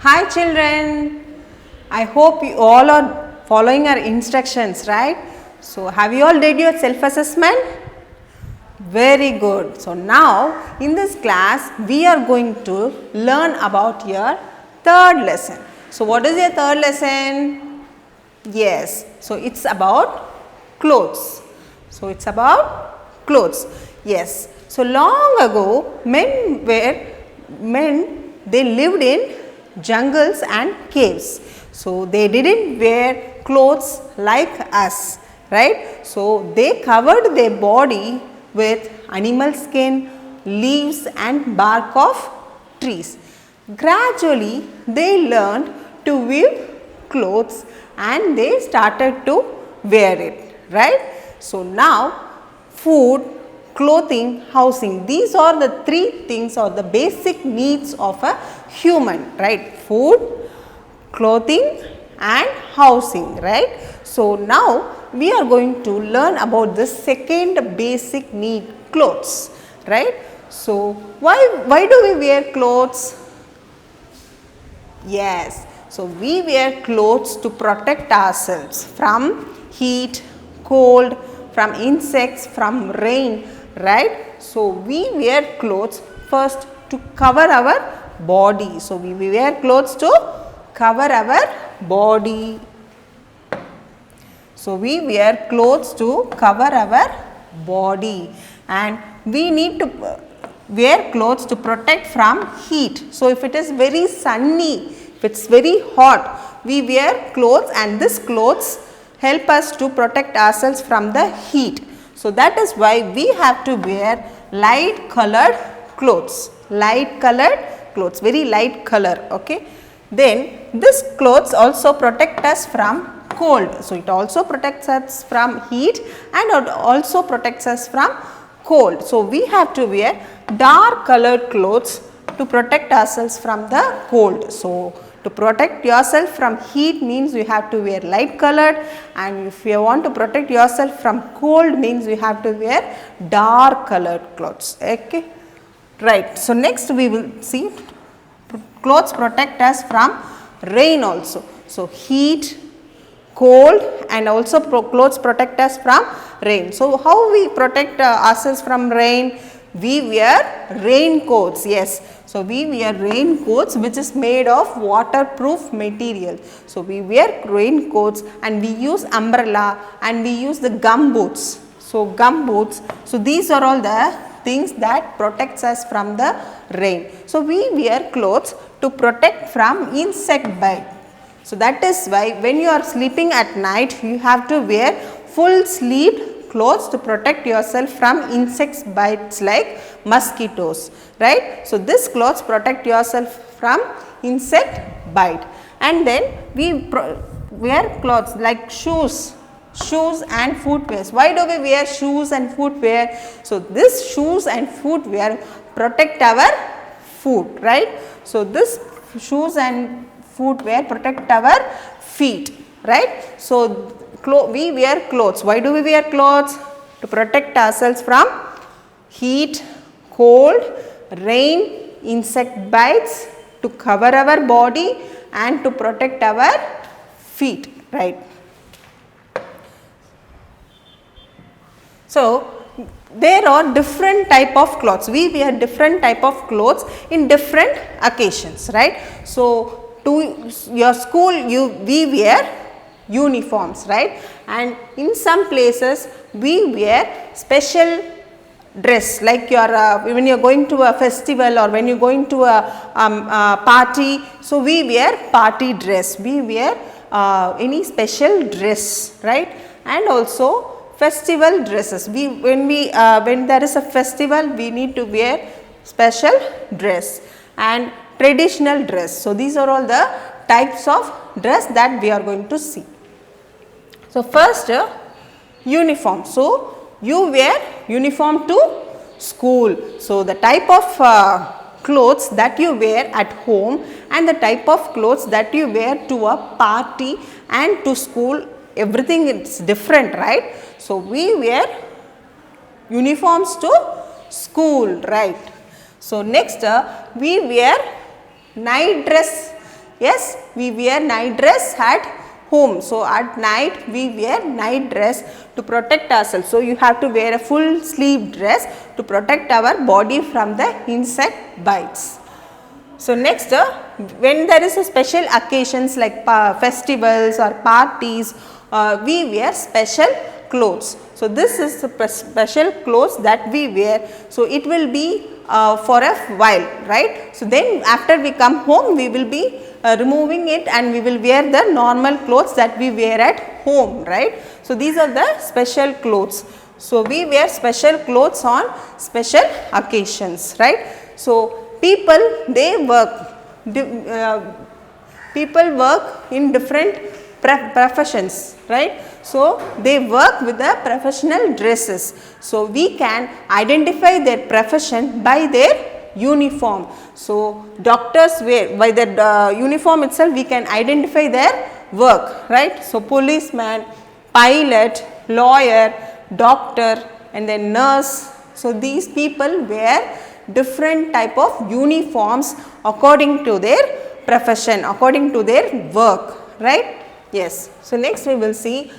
Hi children, I hope you all are following our instructions, right? So have you all did your self-assessment? Very good. So now in this class we are going to learn about your third lesson. So what is your third lesson? Yes, so it's about clothes. So it's about clothes. Yes. So long ago men they lived in jungles and caves. So they didn't wear clothes like us, right? So they covered their body with animal skin, leaves and bark of trees. Gradually they learned to weave clothes and they started to wear it, right? So now food, clothing, housing, these are the three things or the basic needs of a human, right? Food, clothing and housing, right? So now we are going to learn about the second basic need, clothes, right? So why do we wear clothes? Yes, so we wear clothes to protect ourselves from heat, cold, from insects, from rain, right? So we wear clothes first to cover our body. So we wear clothes to cover our body. So we wear clothes to cover our body and we need to wear clothes to protect from heat. So if it is very sunny, if it is very hot, we wear clothes and this clothes help us to protect ourselves from the heat. So that is why we have to wear light colored clothes, very light color, okay. Then this clothes also protect us from cold. So it also protects us from heat and it also protects us from cold. So we have to wear dark colored clothes to protect ourselves from the cold. So to protect yourself from heat means you have to wear light colored, and if you want to protect yourself from cold means you have to wear dark colored clothes, okay. Right. So next we will see clothes protect us from rain also. So heat, cold and also clothes protect us from rain. So how we protect ourselves from rain? We wear raincoats, yes. So we wear raincoats which is made of waterproof material. So we wear raincoats and we use umbrella and we use the gum boots. So gum boots, so these are all the things that protects us from the rain. So we wear clothes to protect from insect bite. So that is why when you are sleeping at night you have to wear full sleeved clothes to protect yourself from insects bites like mosquitoes, right. So this clothes protect yourself from insect bite. And then we wear clothes like shoes and footwear. Why do we wear shoes and footwear? So this shoes and footwear protect our foot, right. So this shoes and footwear protect our feet, right. So we wear clothes. Why do we wear clothes? To protect ourselves from heat, cold, rain, insect bites, to cover our body and to protect our feet, right. So there are different type of clothes. We wear different type of clothes in different occasions, right. So to your school we wear uniforms, right, and in some places we wear special dress like your when you are going to a festival or when you are going to a party. So we wear party dress, we wear any special dress, right, and also festival dresses. When there is a festival we need to wear special dress and traditional dress. So these are all the types of dress that we are going to see. So first uniform. So you wear uniform to school. So the type of clothes that you wear at home and the type of clothes that you wear to a party and to school, everything is different, right. So we wear uniforms to school, right. So next we wear night dress Yes, we wear night dress at home. So, at night we wear night dress to protect ourselves. So, you have to wear a full sleeve dress to protect our body from the insect bites. So, next when there is a special occasions like festivals or parties, we wear special clothes. So, this is the special clothes that we wear. So, it will be for a while, right. So, then after we come home we will be removing it and we will wear the normal clothes that we wear at home, right. So, these are the special clothes. So, we wear special clothes on special occasions, right. So, people they work, people work in different professions, right. So, they work with the professional dresses. So, we can identify their profession by their uniform. So, doctors wear by their uniform itself we can identify their work, right. So, policeman, pilot, lawyer, doctor and then nurse. So, these people wear different type of uniforms according to their profession, according to their work, right. Yes. So, next we will see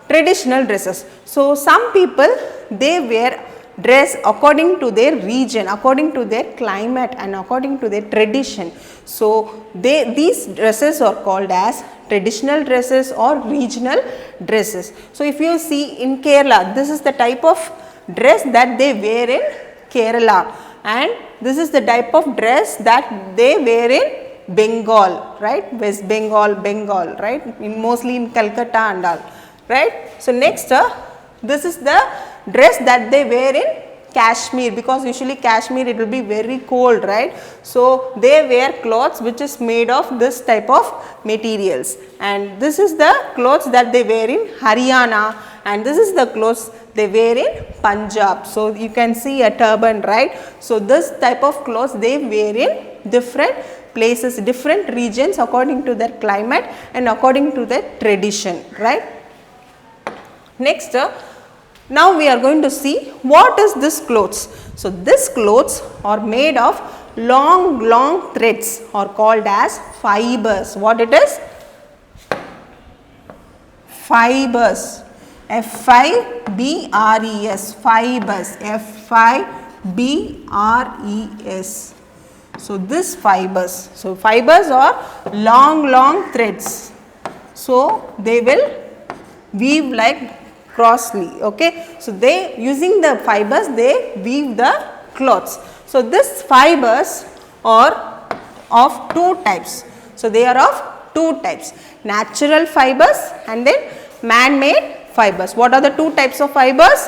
traditional dresses. So, some people they wear dress according to their region, according to their climate and according to their tradition. So, these dresses are called as traditional dresses or regional dresses. So, if you see in Kerala, this is the type of dress that they wear in Kerala and this is the type of dress that they wear in Bengal, right, West Bengal, right, mostly in Calcutta and all, right. So, next this is the dress that they wear in Kashmir, because usually Kashmir it will be very cold, right. So, they wear clothes which is made of this type of materials and this is the clothes that they wear in Haryana and this is the clothes they wear in Punjab. So, you can see a turban, right. So, this type of clothes they wear in different places, different regions according to their climate and according to their tradition, right. Next, now we are going to see what is this clothes. So, this clothes are made of long threads are called as fibers. What it is? Fibers. F-I-B-R-E-S, fibers, F-I-B-R-E-S. So, this fibers. So, fibers are long threads. So, they will weave like crossly, okay. So, they using the fibers they weave the cloths. So, this fibers are of two types. So, they are of two types, natural fibers and then man-made fibers. What are the two types of fibers?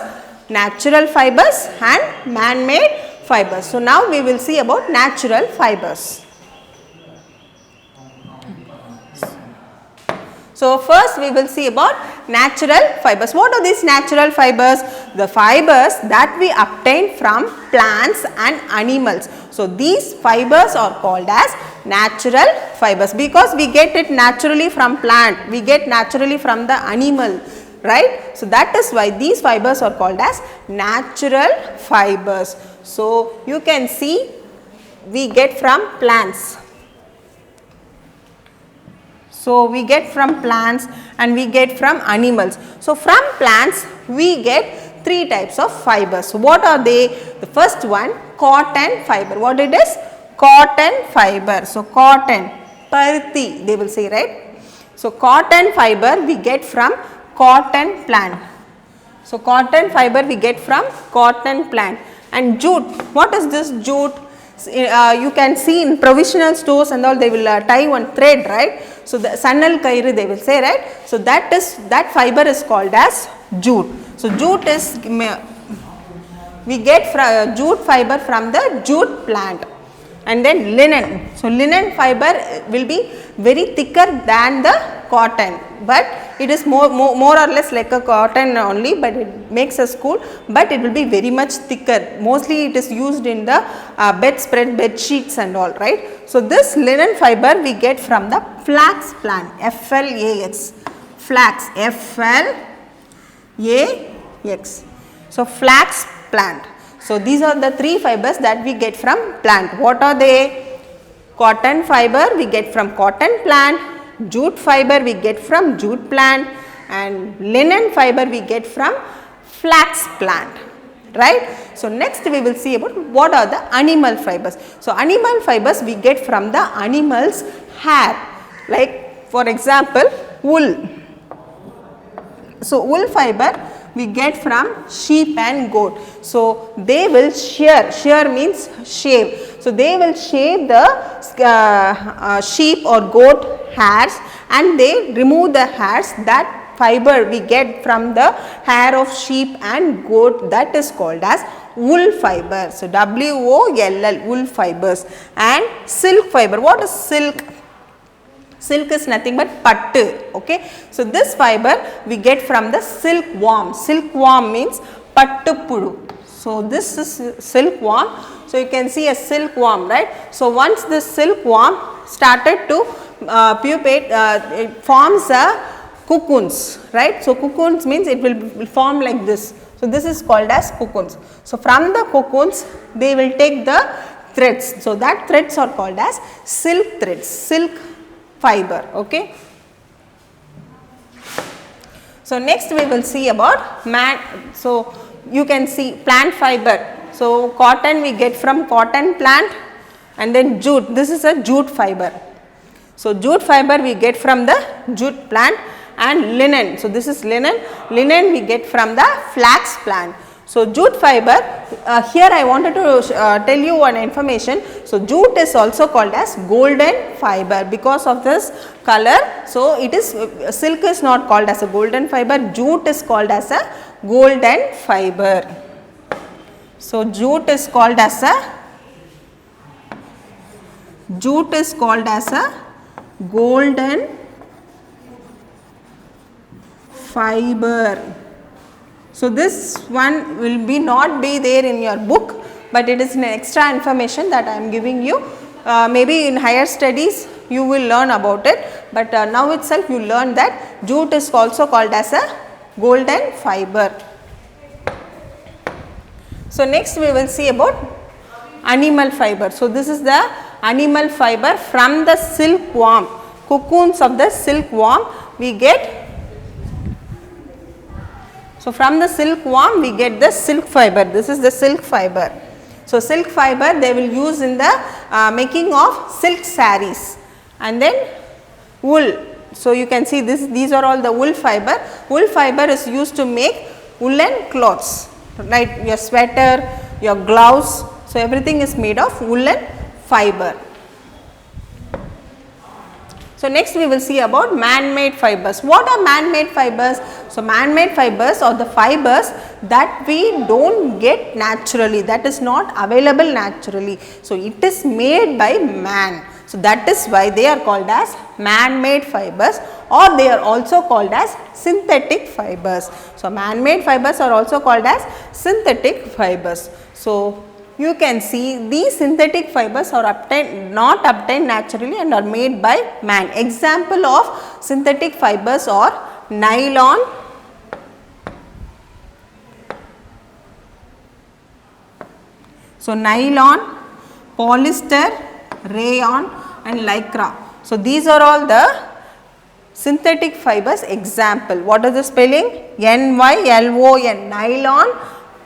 Natural fibers and man-made fibers. So, now we will see about natural fibers. So, first we will see about natural fibers. What are these natural fibers? The fibers that we obtain from plants and animals. So, these fibers are called as natural fibers because we get it naturally from plant, we get naturally from the animal, right. So, that is why these fibers are called as natural fibers. So, you can see we get from plants. So, we get from plants and we get from animals. So, from plants we get three types of fibers. What are they? The first one, cotton fiber. What it is? Cotton fiber. So, cotton, parthi they will say, right. So, cotton fiber we get from cotton plant. So, cotton fiber we get from cotton plant. And jute, what is this jute? You can see in provisional stores and all they will tie one thread, right. So, the sannal kairu they will say, right. So, that fiber is called as jute. So, jute is we get jute fiber from the jute plant. And then linen. So, linen fiber will be very thicker than the cotton, but it is more or less like a cotton only, but it makes us cool, but it will be very much thicker. Mostly it is used in the bedspread, bed sheets and all, right. So, this linen fiber we get from the flax plant, F-L-A-X, flax, F-L-A-X. So, flax plant. So, these are the three fibers that we get from plant. What are they? Cotton fiber we get from cotton plant, jute fiber we get from jute plant, and linen fiber we get from flax plant, right. So, next we will see about what are the animal fibers. So, animal fibers we get from the animal's hair, like for example wool. So, wool fiber we get from sheep and goat. So, they will shear means shave. So, they will shave the sheep or goat hairs and they remove the hairs. That fiber we get from the hair of sheep and goat, that is called as wool fiber. So, WOLL, wool fibers. And silk fiber, what is silk? Silk is nothing but pattu, okay. So, this fiber we get from the silkworm. Silkworm means pattupudu. So, this is silkworm. So, you can see a silkworm, right. So, once this silkworm started to pupate, it forms a cocoons, right. So, cocoons means it will form like this. So, this is called as cocoons. So, from the cocoons they will take the threads. So, that threads are called as silk threads, silk fiber, okay. So, next we will see about so you can see plant fiber. So, cotton we get from cotton plant, and then jute, this is a jute fiber. So, jute fiber we get from the jute plant, and linen. So, this is linen, linen we get from the flax plant. So, jute fiber, here I wanted to tell you one information. So, jute is also called as golden fiber because of this color. So, it is silk is not called as a golden fiber, jute is called as a golden fiber. So, jute is called as a golden fiber. So, this one will not be there in your book, but it is an extra information that I am giving you. Maybe in higher studies you will learn about it, but now itself you learn that jute is also called as a golden fiber. So, next we will see about animal fiber. So, this is the animal fiber from the silkworm, cocoons of the silkworm we get. So, from the silkworm we get the silk fiber, this is the silk fiber. So, silk fiber they will use in the making of silk sarees, and then wool. So, you can see these are all the wool fiber. Wool fiber is used to make woolen clothes, right, your sweater, your gloves. So, everything is made of woolen fiber. So, next we will see about man-made fibers. What are man-made fibers? So, man-made fibers are the fibers that we do not get naturally, that is not available naturally. So, it is made by man. So, that is why they are called as man-made fibers, or they are also called as synthetic fibers. So, man-made fibers are also called as synthetic fibers. So, you can see these synthetic fibers are not obtained naturally and are made by man. Example of synthetic fibers are nylon, so nylon, polyester, rayon and lycra. So, these are all the synthetic fibers example. What is the spelling? NYLON, nylon,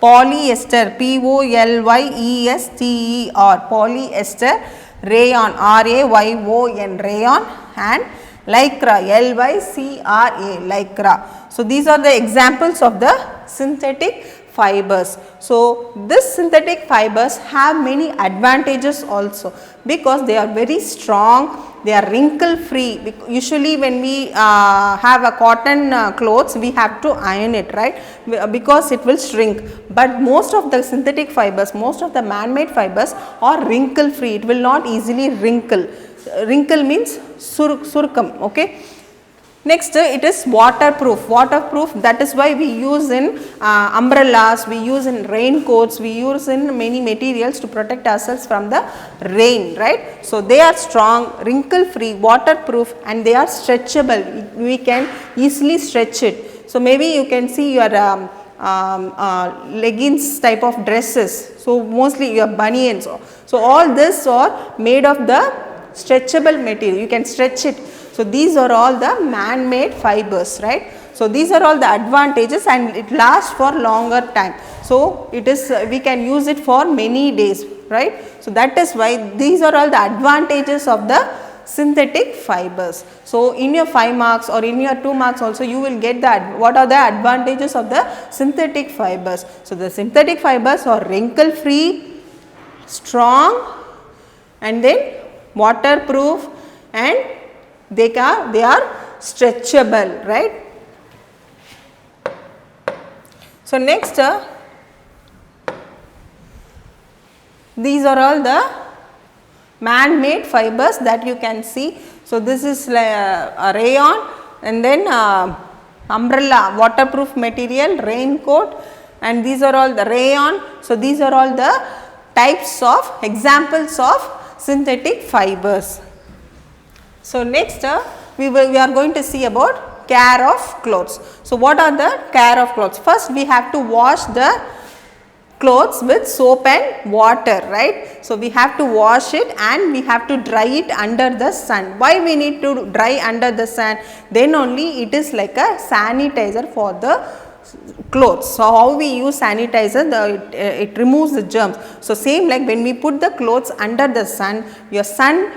polyester, POLYESTER, polyester, rayon, RAYON, rayon, and lycra, LYCRA, lycra. So, these are the examples of the synthetic fibers. So, this synthetic fibers have many advantages also, because they are very strong, they are wrinkle free. Usually when we have a cotton clothes, we have to iron it, right, because it will shrink. But most of the synthetic fibers, most of the man-made fibers are wrinkle free, it will not easily wrinkle. Wrinkle means surkam, okay. Next, it is waterproof. Waterproof, that is why we use in umbrellas, we use in raincoats, we use in many materials to protect ourselves from the rain, right. So, they are strong, wrinkle free, waterproof, and they are stretchable. We can easily stretch it. So, maybe you can see your leggings type of dresses. So, mostly your bunions. So, all this are made of the stretchable material, you can stretch it. So these are all the man-made fibers, right. So these are all the advantages, and it lasts for longer time. So it is we can use it for many days, right. So that is why these are all the advantages of the synthetic fibers. So in your 5 marks or in your 2 marks also, you will get that what are the advantages of the synthetic fibers. So the synthetic fibers are wrinkle free, strong, and then waterproof, and they are stretchable, right. So next, these are all the man-made fibers that you can see. So this is a rayon, and then umbrella, waterproof material, raincoat, and these are all the rayon. So these are all the types of examples of synthetic fibers. So next, we are going to see about care of clothes. So what are the care of clothes? First, we have to wash the clothes with soap and water, right. So we have to wash it and we have to dry it under the sun. Why we need to dry under the sun? Then only it is like a sanitizer for the clothes. So how we use sanitizer? It removes the germs. So same like when we put the clothes under the sun, your sun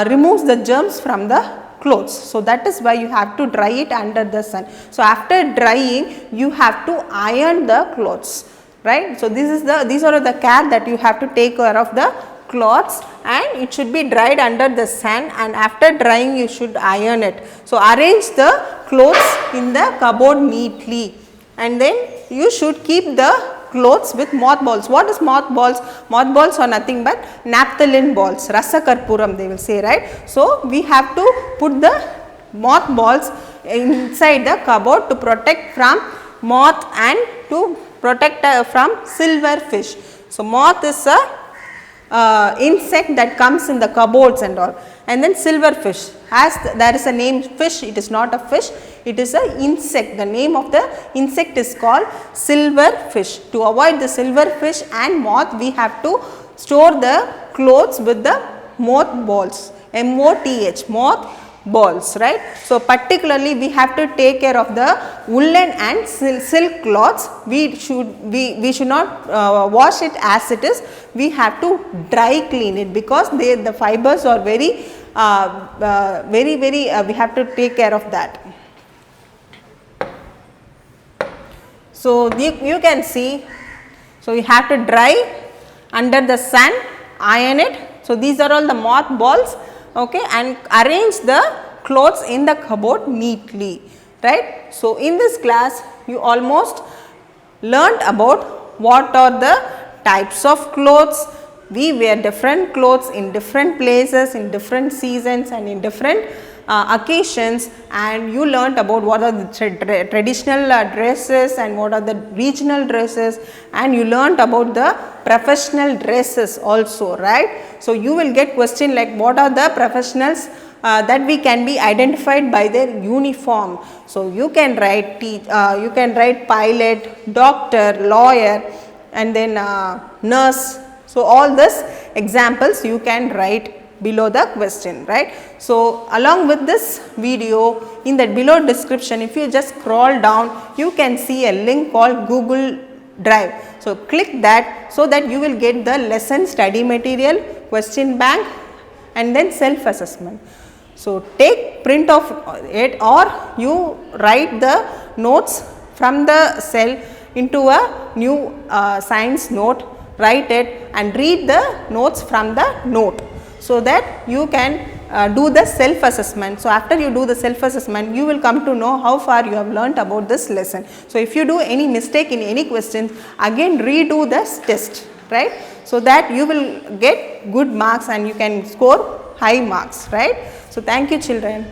removes the germs from the clothes. So that is why you have to dry it under the sun. So after drying, you have to iron the clothes, right. So these are the care that you have to take care of the clothes, and it should be dried under the sun, and after drying you should iron it. So arrange the clothes in the cupboard neatly, and then you should keep the clothes with mothballs. What is mothballs? Mothballs are nothing but naphthalene balls, rasakarpuram they will say, right. So we have to put the mothballs inside the cupboard to protect from moth and to protect from silverfish. So moth is a insect that comes in the cupboards and all, and then silverfish, as there is a name fish, it is not a fish, it is a insect. The name of the insect is called silverfish. To avoid the silverfish and moth, we have to store the clothes with the moth balls, MOTH, moth balls, right. So particularly we have to take care of the woolen and silk cloths. We should not wash it as it is. We have to dry clean it, because the fibers are very we have to take care of that. So you can see, so you have to dry under the sun, iron it. So these are all the moth balls, okay, and arrange the clothes in the cupboard neatly, right. So in this class you almost learnt about what are the types of clothes. We wear different clothes in different places, in different seasons, and in different occasions, and you learnt about what are the traditional dresses and what are the regional dresses, and you learnt about the professional dresses also, right. So you will get question like what are the professionals that we can be identified by their uniform. So you can write pilot, doctor, lawyer, and then nurse. So all these examples you can write below the question, right. So along with this video, in the below description, if you just scroll down, you can see a link called Google Drive. So click that, so that you will get the lesson study material, question bank, and then self assessment. So take print of it, or you write the notes from the cell into a new science note, write it and read the notes from the note, so that you can do the self assessment. So after you do the self assessment, you will come to know how far you have learnt about this lesson. So if you do any mistake in any questions, again redo this test, right, so that you will get good marks and you can score high marks, right. So thank you children.